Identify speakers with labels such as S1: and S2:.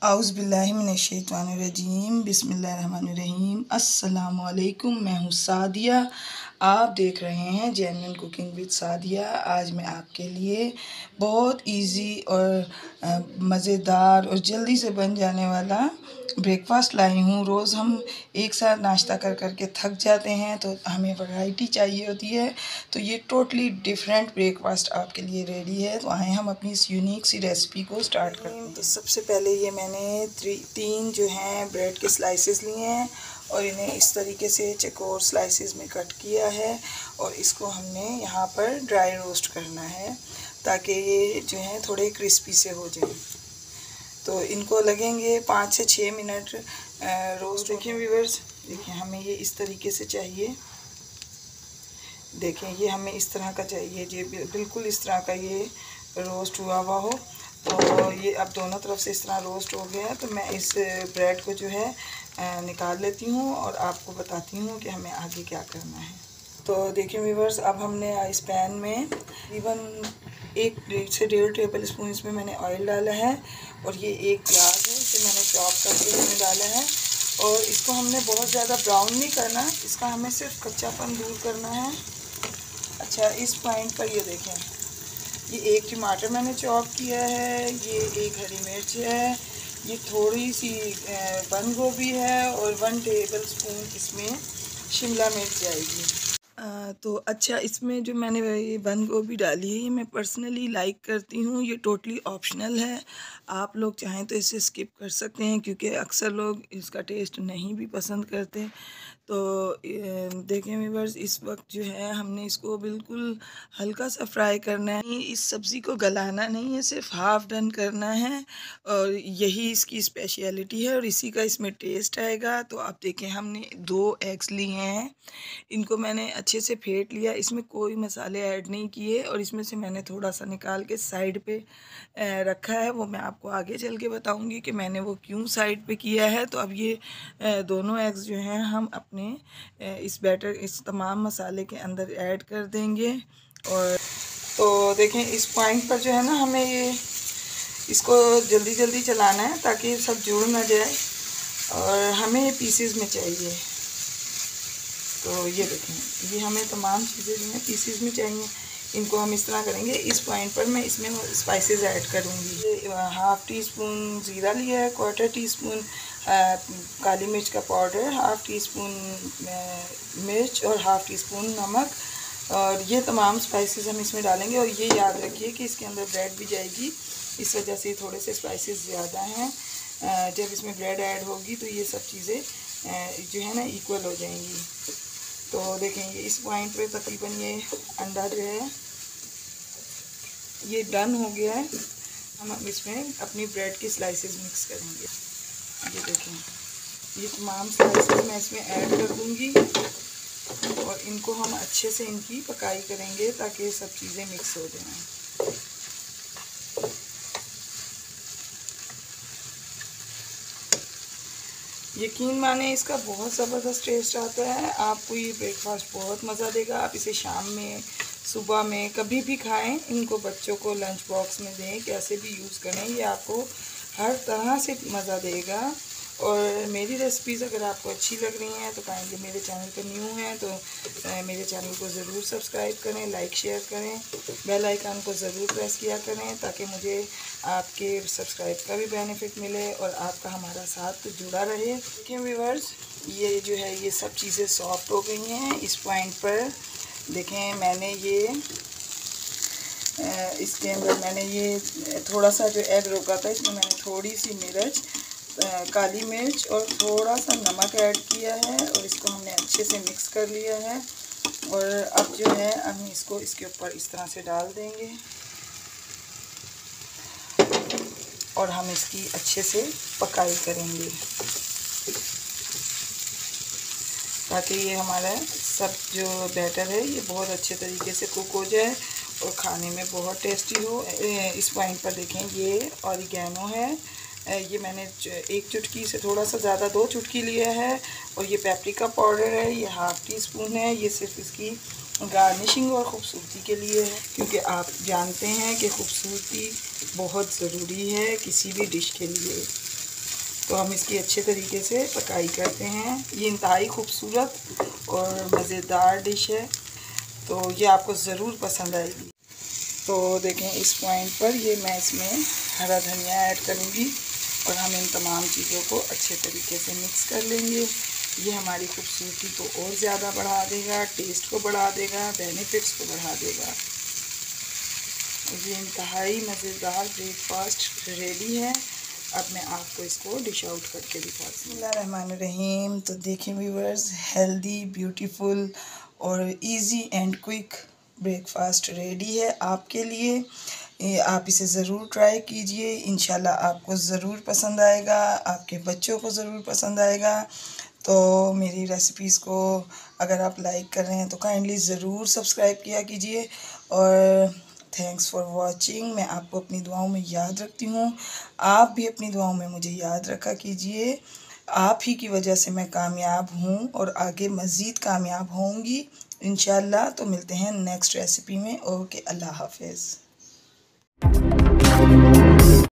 S1: औज़ुबिल्लाहिमिनश्शैतानिर्रजीम बिस्मिल्लाहिर्रहमानिर्रहीम अस्सलामु अलैकुम। मैं हूँ सादिया। आप देख रहे हैं जेन्युइन कुकिंग विद सादिया। आज मैं आपके लिए बहुत इजी और मज़ेदार और जल्दी से बन जाने वाला ब्रेकफास्ट लाई हूँ। रोज़ हम एक साथ नाश्ता कर कर के थक जाते हैं, तो हमें वैरायटी चाहिए होती है। तो ये टोटली डिफरेंट ब्रेकफास्ट आपके लिए रेडी है। तो आए हम अपनी इस यूनिक सी रेसिपी को स्टार्ट करते हैं। तो सबसे पहले ये मैंने तीन जो हैं ब्रेड के स्लाइसेस लिए हैं और इन्हें इस तरीके से चकोर स्लाइसेस में कट किया है और इसको हमने यहाँ पर ड्राई रोस्ट करना है ताकि ये जो है थोड़े क्रिस्पी से हो जाए। तो इनको लगेंगे 5 से 6 मिनट रोस्ट। देखिए व्यूअर्स, देखिए हमें ये इस तरीके से चाहिए। देखें ये हमें इस तरह का चाहिए, ये बिल्कुल इस तरह का ये रोस्ट हुआ हुआ हो। तो ये अब दोनों तरफ से इस तरह रोस्ट हो गया है। तो मैं इस ब्रेड को जो है निकाल लेती हूँ और आपको बताती हूँ कि हमें आगे क्या करना है। तो देखिए व्यूअर्स, अब हमने इस पैन में तकरीबन 1 से 1.5 टेबल स्पून इसमें मैंने ऑयल डाला है और ये एक प्याज है, इसे मैंने चॉप करके इसमें डाला है। और इसको हमने बहुत ज़्यादा ब्राउन नहीं करना, इसका हमें सिर्फ कच्चापन दूर करना है। अच्छा, इस पॉइंट पर ये देखें, ये एक टमाटर मैंने चॉप किया है, ये एक हरी मिर्च है, ये थोड़ी सी बंद गोभी है और 1 टेबल स्पून इसमें शिमला मिर्च जाएगी। तो अच्छा, इसमें जो मैंने ये बंद गोभी डाली है ये मैं पर्सनली लाइक करती हूँ। ये टोटली ऑप्शनल है, आप लोग चाहें तो इसे स्किप कर सकते हैं क्योंकि अक्सर लोग इसका टेस्ट नहीं भी पसंद करते। तो देखें व्यूअर्स, इस वक्त जो है हमने इसको बिल्कुल हल्का सा फ्राई करना है। इस सब्ज़ी को गलाना नहीं है, सिर्फ हाफ़ डन करना है और यही इसकी स्पेशलिटी है और इसी का इसमें टेस्ट आएगा। तो आप देखें, हमने 2 एग्स लिए हैं, इनको मैंने अच्छे से फेंट लिया, इसमें कोई मसाले ऐड नहीं किए और इसमें से मैंने थोड़ा सा निकाल के साइड पे रखा है। वो मैं आपको आगे चल के बताऊंगी कि मैंने वो क्यों साइड पे किया है। तो अब ये दोनों एग्स जो हैं हम अपने इस बैटर, इस तमाम मसाले के अंदर ऐड कर देंगे। और तो देखें, इस पॉइंट पर जो है ना, हमें ये इसको जल्दी जल्दी चलाना है ताकि सब जुड़ ना जाए और हमें ये पीसेस में चाहिए। तो ये देखें, ये हमें तमाम चीज़ें जो हैं पीसेस में चाहिए। इनको हम इस तरह करेंगे। इस पॉइंट पर मैं इसमें स्पाइसेस ऐड करूँगी। हाफ़ टी स्पून ज़ीरा लिया है, 1/4 टीस्पून काली मिर्च का पाउडर, हाफ़ टी स्पून मिर्च और हाफ़ टी स्पून नमक। और ये तमाम स्पाइसेस हम इसमें डालेंगे। और ये याद रखिए कि इसके अंदर ब्रेड भी जाएगी, इस वजह से थोड़े से स्पाइसेस ज़्यादा हैं। जब इसमें ब्रेड ऐड होगी तो ये सब चीज़ें जो है ना इक्वल हो जाएंगी। तो देखें, ये इस पॉइंट पे तकरीबन ये अंडा जो है ये डन हो गया है। हम इसमें अपनी ब्रेड की स्लाइसेस मिक्स करेंगे। ये देखें, ये तमाम स्लाइसेस मैं इसमें ऐड कर दूंगी और इनको हम अच्छे से इनकी पकाई करेंगे ताकि ये सब चीज़ें मिक्स हो जाएं। यकीन माने इसका बहुत ज़बरदस्त टेस्ट आता है। आपको ये ब्रेकफास्ट बहुत मज़ा देगा। आप इसे शाम में, सुबह में कभी भी खाएं। इनको बच्चों को लंच बॉक्स में दें, कैसे भी यूज़ करें, ये आपको हर तरह से मज़ा देगा। और मेरी रेसिपीज़ अगर आपको अच्छी लग रही हैं तो काइंडली मेरे चैनल पर न्यू हैं तो मेरे चैनल को ज़रूर सब्सक्राइब करें, लाइक शेयर करें, बेल आइकन को ज़रूर प्रेस किया करें ताकि मुझे आपके सब्सक्राइब का भी बेनिफिट मिले और आपका हमारा साथ जुड़ा रहे। देखिए व्यूअर्स, ये जो है ये सब चीज़ें सॉफ्ट हो गई हैं। इस पॉइंट पर देखें, मैंने ये इसके अंदर मैंने ये थोड़ा सा जो एग रोका था, इसमें मैंने थोड़ी सी मिर्च, काली मिर्च और थोड़ा सा नमक ऐड किया है और इसको हमने अच्छे से मिक्स कर लिया है। और अब जो है हम इसको इसके ऊपर इस तरह से डाल देंगे और हम इसकी अच्छे से पकाई करेंगे ताकि ये हमारा सब जो बैटर है ये बहुत अच्छे तरीके से कुक हो जाए और खाने में बहुत टेस्टी हो। इस पॉइंट पर देखें, ये ऑरिगेनो है, ये मैंने 1 चुटकी से थोड़ा सा ज़्यादा 2 चुटकी लिया है। और ये पेपरिका पाउडर है, ये हाफ़ टी स्पून है। ये सिर्फ इसकी गार्निशिंग और ख़ूबसूरती के लिए है क्योंकि आप जानते हैं कि खूबसूरती बहुत ज़रूरी है किसी भी डिश के लिए। तो हम इसकी अच्छे तरीके से पकाई करते हैं। ये इंतहाई खूबसूरत और मज़ेदार डिश है, तो ये आपको ज़रूर पसंद आएगी। तो देखें इस पॉइंट पर ये मैं इसमें हरा धनिया ऐड करूँगी और हम इन तमाम चीज़ों को अच्छे तरीके से मिक्स कर लेंगे। ये हमारी खूबसूरती को और ज़्यादा बढ़ा देगा, टेस्ट को बढ़ा देगा, बेनिफिट्स को बढ़ा देगा। ये इंतहाई मज़ेदार ब्रेकफास्ट रेडी है। अब मैं आपको इसको डिश आउट करके दिखाती हूँ। बिस्मिल्लाहिर्रहमानिर्रहीम। तो देखें व्यूअर्स, हेल्दी, ब्यूटीफुल और easy and quick breakfast ready है आपके लिए। आप इसे ज़रूर ट्राई कीजिए, इंशाल्लाह आपको ज़रूर पसंद आएगा, आपके बच्चों को ज़रूर पसंद आएगा। तो मेरी रेसिपीज़ को अगर आप लाइक कर रहे हैं तो काइंडली ज़रूर सब्सक्राइब किया कीजिए। और थैंक्स फॉर वॉचिंग। मैं आपको अपनी दुआओं में याद रखती हूँ, आप भी अपनी दुआओं में मुझे याद रखा कीजिए। आप ही की वजह से मैं कामयाब हूँ और आगे मज़ीद कामयाब होंगी इंशाल्लाह। तो मिलते हैं नेक्स्ट रेसिपी में। ओके, अल्लाह हाफ़िज़।